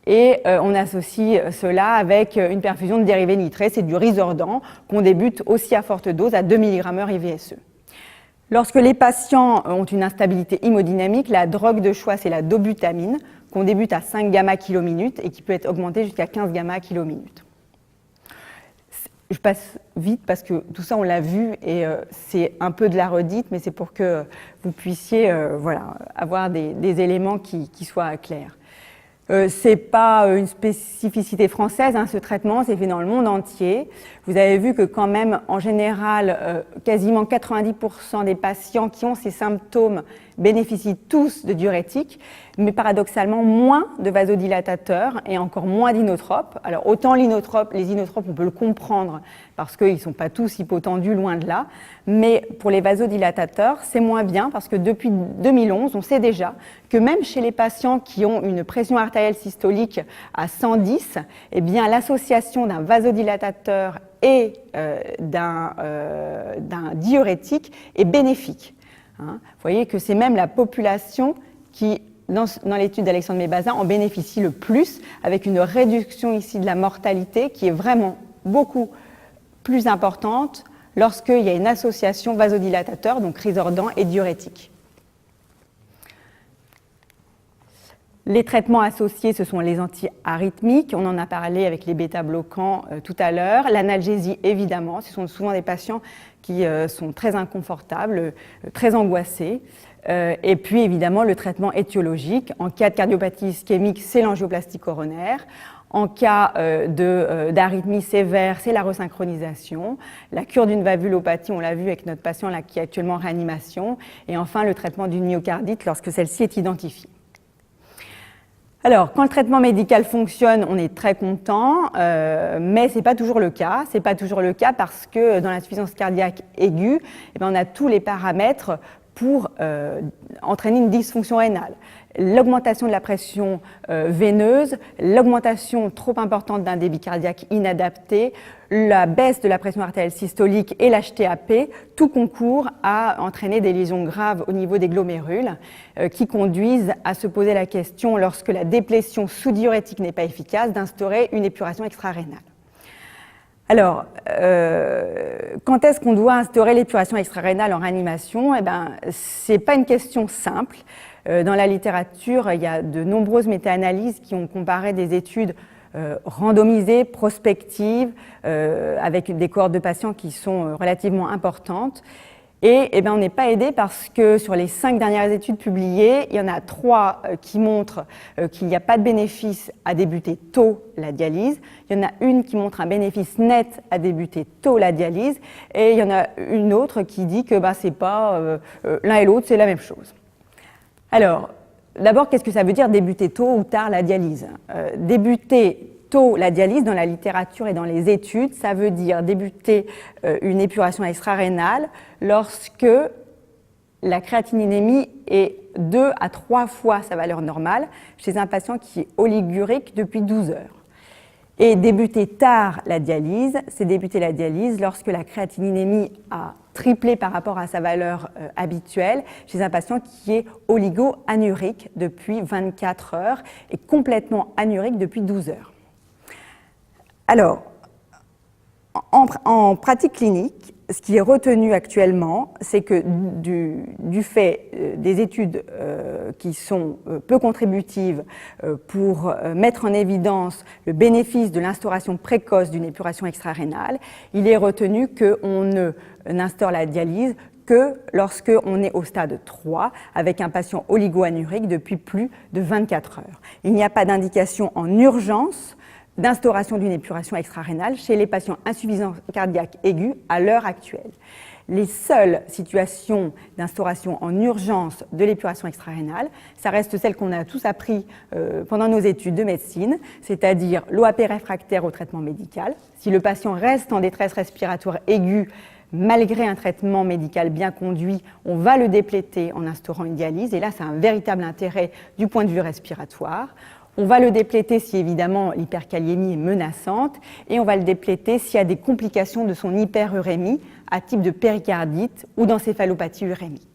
Et on associe cela avec une perfusion de dérivés nitrés, c'est du Risordan qu'on débute aussi à forte dose à 2 mg/h IVSE. Lorsque les patients ont une instabilité hémodynamique, la drogue de choix, c'est la dobutamine, qu'on débute à 5 gamma-kilo-minute et qui peut être augmentée jusqu'à 15 gamma-kilo-minute. Je passe vite parce que tout ça, on l'a vu et c'est un peu de la redite, mais c'est pour que vous puissiez avoir des éléments qui soient clairs. Ce n'est pas une spécificité française, ce traitement, c'est fait dans le monde entier. Vous avez vu que quand même, en général, quasiment 90% des patients qui ont ces symptômes bénéficient tous de diurétiques, mais paradoxalement moins de vasodilatateurs et encore moins d'inotropes. Alors autant les inotropes, on peut le comprendre parce qu'ils ne sont pas tous hypotendus, loin de là, mais pour les vasodilatateurs, c'est moins bien parce que depuis 2011, on sait déjà que même chez les patients qui ont une pression artérielle systolique à 110, eh bien l'association d'un vasodilatateur et d'un diurétique est bénéfique. Vous voyez que c'est même la population qui, dans l'étude d'Alexandre Mebaza, en bénéficie le plus, avec une réduction ici de la mortalité qui est vraiment beaucoup plus importante lorsqu'il y a une association vasodilatateur, donc Risordan et diurétique. Les traitements associés, ce sont les antiarythmiques, on en a parlé avec les bêta-bloquants tout à l'heure. L'analgésie, évidemment, ce sont souvent des patients qui sont très inconfortables, très angoissés. Et puis, évidemment, le traitement étiologique. En cas de cardiopathie ischémique, c'est l'angioplastie coronaire. En cas d'arythmie sévère, c'est la resynchronisation. La cure d'une valvulopathie, on l'a vu avec notre patient là, qui est actuellement en réanimation. Et enfin, le traitement d'une myocardite lorsque celle-ci est identifiée. Alors, quand le traitement médical fonctionne, on est très content, mais ce n'est pas toujours le cas. Ce n'est pas toujours le cas parce que dans l'insuffisance cardiaque aiguë, on a tous les paramètres pour entraîner une dysfonction rénale. L'augmentation de la pression veineuse, l'augmentation trop importante d'un débit cardiaque inadapté, la baisse de la pression artérielle systolique et l'HTAP, tout concourt à entraîner des lésions graves au niveau des glomérules qui conduisent à se poser la question, lorsque la déplétion sous-diurétique n'est pas efficace, d'instaurer une épuration extra-rénale. Alors, quand est-ce qu'on doit instaurer l'épuration extra-rénale en réanimation? Ce n'est pas une question simple. Dans la littérature, il y a de nombreuses méta-analyses qui ont comparé des études randomisées, prospectives, avec des cohortes de patients qui sont relativement importantes. Et on n'est pas aidé parce que sur les 5 dernières études publiées, il y en a 3 qui montrent qu'il n'y a pas de bénéfice à débuter tôt la dialyse. Il y en a une qui montre un bénéfice net à débuter tôt la dialyse. Et il y en a une autre qui dit que c'est pas l'un et l'autre, c'est la même chose. Alors, d'abord, qu'est-ce que ça veut dire débuter tôt ou tard la dialyse? Débuter tôt la dialyse dans la littérature et dans les études, ça veut dire débuter une épuration extra-rénale lorsque la créatininémie est 2 à 3 fois sa valeur normale chez un patient qui est oligurique depuis 12 heures. Et débuter tard la dialyse, c'est débuter la dialyse lorsque la créatininémie a triplé par rapport à sa valeur habituelle chez un patient qui est oligo-anurique depuis 24 heures et complètement anurique depuis 12 heures. Alors, en pratique clinique, ce qui est retenu actuellement, c'est que du fait des études qui sont peu contributives pour mettre en évidence le bénéfice de l'instauration précoce d'une épuration extra-rénale, il est retenu qu'on n'instaure la dialyse que lorsqu'on est au stade 3 avec un patient oligo-anurique depuis plus de 24 heures. Il n'y a pas d'indication en urgence d'instauration d'une épuration extra-rénale chez les patients insuffisants cardiaques aigus à l'heure actuelle. Les seules situations d'instauration en urgence de l'épuration extra-rénale, ça reste celle qu'on a tous appris pendant nos études de médecine, c'est-à-dire l'OAP réfractaire au traitement médical. Si le patient reste en détresse respiratoire aiguë, malgré un traitement médical bien conduit, on va le dépléter en instaurant une dialyse, et là, c'est un véritable intérêt du point de vue respiratoire. On va le dépléter si évidemment l'hyperkaliémie est menaçante et on va le dépléter s'il y a des complications de son hyperurémie à type de péricardite ou d'encéphalopathie urémique.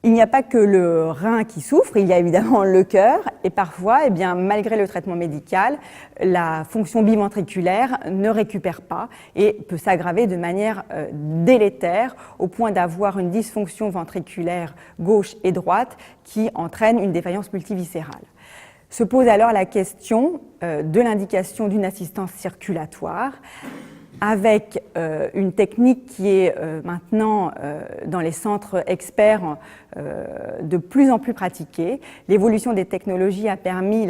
Il n'y a pas que le rein qui souffre, il y a évidemment le cœur et parfois, eh bien, malgré le traitement médical, la fonction biventriculaire ne récupère pas et peut s'aggraver de manière délétère au point d'avoir une dysfonction ventriculaire gauche et droite qui entraîne une défaillance multiviscérale. Se pose alors la question de l'indication d'une assistance circulatoire avec une technique qui est maintenant dans les centres experts de plus en plus pratiquée. L'évolution des technologies a permis,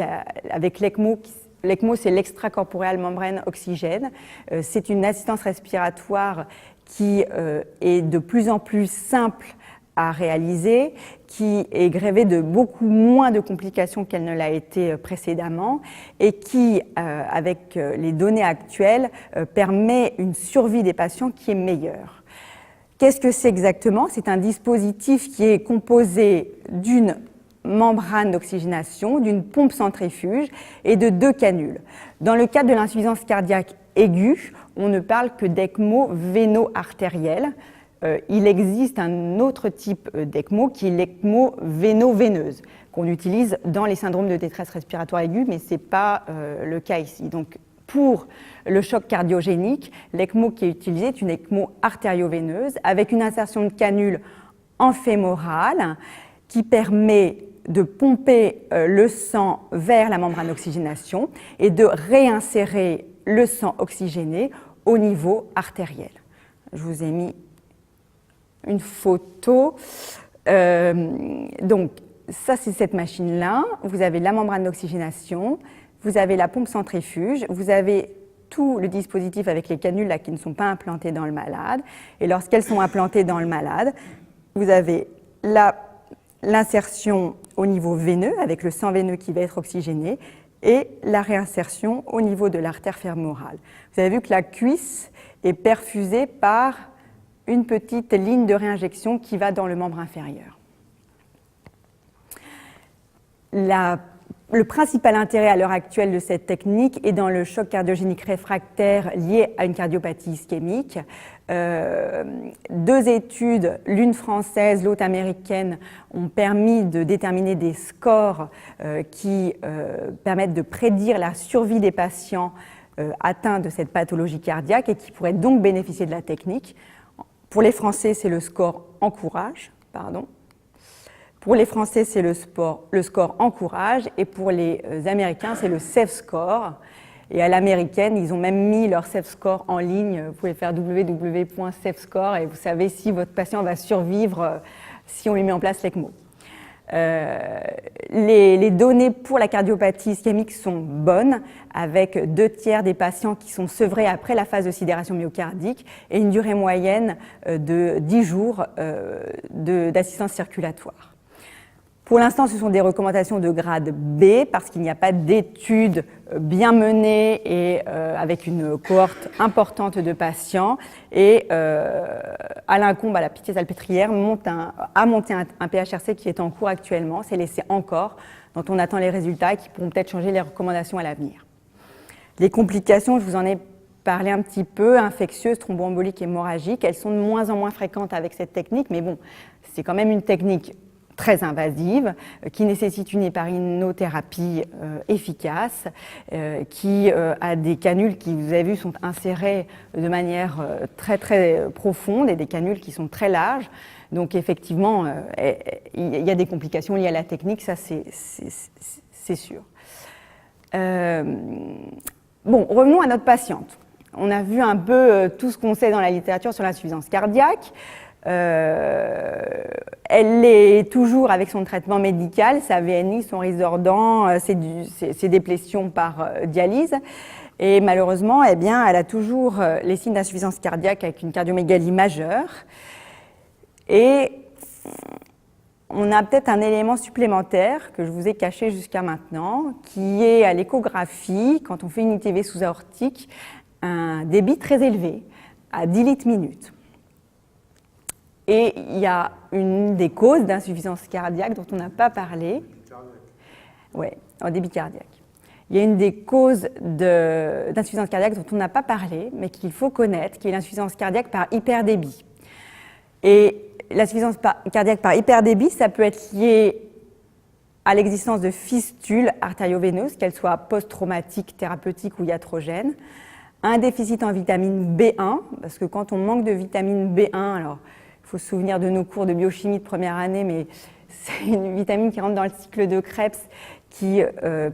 avec l'ECMO, l'ECMO c'est l'extracorporeal membrane oxygène, c'est une assistance respiratoire qui est de plus en plus simple à réaliser, qui est grévée de beaucoup moins de complications qu'elle ne l'a été précédemment et qui, avec les données actuelles, permet une survie des patients qui est meilleure. Qu'est-ce que c'est exactement ? C'est un dispositif qui est composé d'une membrane d'oxygénation, d'une pompe centrifuge et de 2 canules. Dans le cadre de l'insuffisance cardiaque aiguë, on ne parle que d'ECMO véno-artériel. Il existe un autre type d'ECMO qui est l'ECMO véno-veineuse, qu'on utilise dans les syndromes de détresse respiratoire aiguë, mais ce n'est pas le cas ici. Donc, pour le choc cardiogénique, l'ECMO qui est utilisé est une ECMO artério-veineuse avec une insertion de canule en fémorale qui permet de pomper le sang vers la membrane d'oxygénation et de réinsérer le sang oxygéné au niveau artériel. Je vous ai mis une photo. Donc, ça, c'est cette machine-là. Vous avez la membrane d'oxygénation, vous avez la pompe centrifuge, vous avez tout le dispositif avec les canules là, qui ne sont pas implantées dans le malade. Et lorsqu'elles sont implantées dans le malade, vous avez l'insertion au niveau veineux, avec le sang veineux qui va être oxygéné, et la réinsertion au niveau de l'artère fémorale. Vous avez vu que la cuisse est perfusée par une petite ligne de réinjection qui va dans le membre inférieur. Le principal intérêt à l'heure actuelle de cette technique est dans le choc cardiogénique réfractaire lié à une cardiopathie ischémique. 2 études, l'une française, l'autre américaine, ont permis de déterminer des scores qui permettent de prédire la survie des patients atteints de cette pathologie cardiaque et qui pourraient donc bénéficier de la technique. Pour les Français, c'est le score Encourage, Pour les Français, c'est le score Encourage, et pour les Américains, c'est le Safe Score. Et à l'américaine, ils ont même mis leur Safe Score en ligne. Vous pouvez faire www.safescore et vous savez si votre patient va survivre si on lui met en place l'ECMO. Les données pour la cardiopathie ischémique sont bonnes, avec 2/3 des patients qui sont sevrés après la phase de sidération myocardique et une durée moyenne de 10 jours d'assistance circulatoire. Pour l'instant, ce sont des recommandations de grade B parce qu'il n'y a pas d'études bien menées et avec une cohorte importante de patients. Et Alain Combe, à la Pitié-Salpêtrière, a monté un PHRC qui est en cours actuellement, c'est l'essai ENCORE, dont on attend les résultats et qui pourront peut-être changer les recommandations à l'avenir. Les complications, je vous en ai parlé un petit peu, infectieuses, thromboemboliques, hémorragiques, elles sont de moins en moins fréquentes avec cette technique, mais bon, c'est quand même une technique très invasive, qui nécessite une héparinothérapie efficace, qui a des canules qui, vous avez vu, sont insérées de manière très très profonde et des canules qui sont très larges. Donc effectivement, il y a des complications liées à la technique, ça c'est sûr. Bon, revenons à notre patiente. On a vu un peu tout ce qu'on sait dans la littérature sur l'insuffisance cardiaque. Elle est toujours avec son traitement médical, sa VNI, son Risordan, ses déplétions par dialyse. Et malheureusement, eh bien, elle a toujours les signes d'insuffisance cardiaque avec une cardiomégalie majeure. Et on a peut-être un élément supplémentaire que je vous ai caché jusqu'à maintenant, qui est à l'échographie, quand on fait une ITV sous-aortique, un débit très élevé, à 10 litres minute. Et il y a une des causes d'insuffisance cardiaque dont on n'a pas parlé. Oui, en débit cardiaque. Il y a une des causes d'insuffisance cardiaque dont on n'a pas parlé, mais qu'il faut connaître, qui est l'insuffisance cardiaque par hyperdébit. Et l'insuffisance cardiaque par hyperdébit, ça peut être lié à l'existence de fistules artério-veineuses, qu'elles soient post-traumatiques, thérapeutiques ou iatrogènes, un déficit en vitamine B1, parce que quand on manque de vitamine B1, alors il faut se souvenir de nos cours de biochimie de première année, mais c'est une vitamine qui rentre dans le cycle de Krebs qui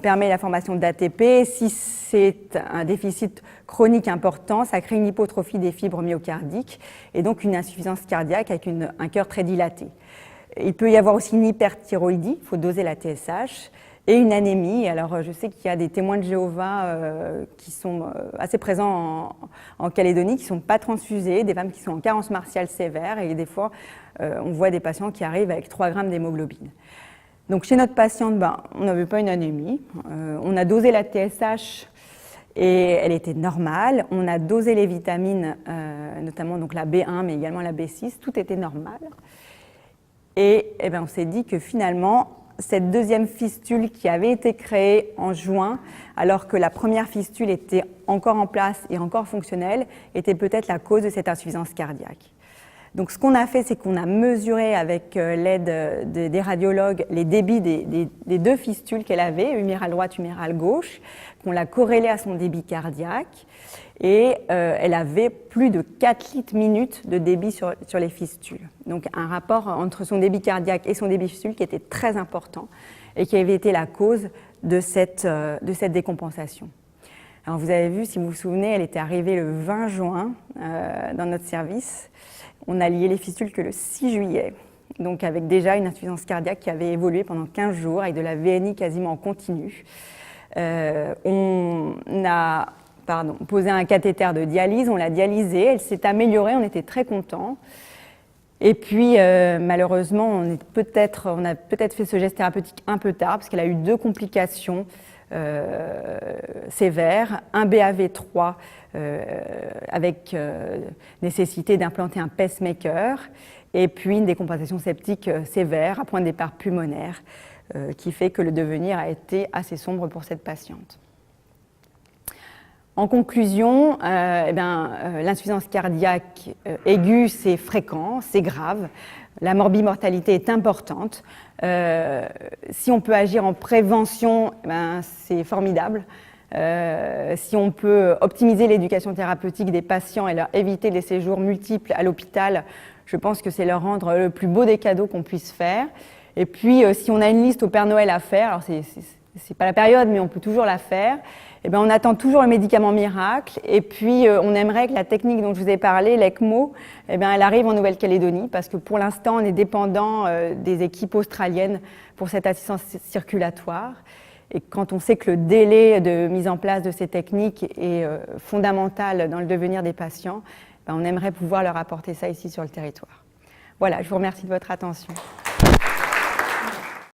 permet la formation d'ATP. Si c'est un déficit chronique important, ça crée une hypotrophie des fibres myocardiques et donc une insuffisance cardiaque avec un cœur très dilaté. Il peut y avoir aussi une hyperthyroïdie, il faut doser la TSH, et une anémie. Alors je sais qu'il y a des témoins de Jéhovah qui sont assez présents en Calédonie, qui ne sont pas transfusés, des femmes qui sont en carence martiale sévère, et des fois on voit des patients qui arrivent avec 3 grammes d'hémoglobine. Donc chez notre patiente, on n'avait pas une anémie, on a dosé la TSH et elle était normale, on a dosé les vitamines, notamment donc la B1 mais également la B6, tout était normal. Et on s'est dit que finalement, cette deuxième fistule qui avait été créée en juin, alors que la première fistule était encore en place et encore fonctionnelle, était peut-être la cause de cette insuffisance cardiaque. Donc ce qu'on a fait, c'est qu'on a mesuré avec l'aide des radiologues les débits des 2 fistules qu'elle avait, humérale droite, humérale gauche, qu'on l'a corrélé à son débit cardiaque, et elle avait plus de 4 litres minute de débit sur les fistules. Donc un rapport entre son débit cardiaque et son débit fistule qui était très important et qui avait été la cause de cette décompensation. Alors vous avez vu, si vous vous souvenez, elle était arrivée le 20 juin dans notre service. On a lié les fistules que le 6 juillet, donc avec déjà une insuffisance cardiaque qui avait évolué pendant 15 jours avec de la VNI quasiment en continu. On a posé un cathéter de dialyse, on l'a dialysée, elle s'est améliorée, on était très contents. Et puis malheureusement, on a peut-être fait ce geste thérapeutique un peu tard parce qu'elle a eu 2 complications sévères, un BAV3 avec nécessité d'implanter un pacemaker et puis une décompensation septique sévère à point de départ pulmonaire qui fait que le devenir a été assez sombre pour cette patiente. En conclusion, l'insuffisance cardiaque aiguë, c'est fréquent, c'est grave. La morbimortalité est importante. Si on peut agir en prévention, c'est formidable. Si on peut optimiser l'éducation thérapeutique des patients et leur éviter des séjours multiples à l'hôpital, je pense que c'est leur rendre le plus beau des cadeaux qu'on puisse faire. Et puis, si on a une liste au Père Noël à faire, alors c'est pas la période, mais on peut toujours la faire, on attend toujours le médicament miracle. Et puis, on aimerait que la technique dont je vous ai parlé, l'ECMO, elle arrive en Nouvelle-Calédonie, parce que pour l'instant, on est dépendant des équipes australiennes pour cette assistance circulatoire. Et quand on sait que le délai de mise en place de ces techniques est fondamental dans le devenir des patients, on aimerait pouvoir leur apporter ça ici sur le territoire. Voilà, je vous remercie de votre attention.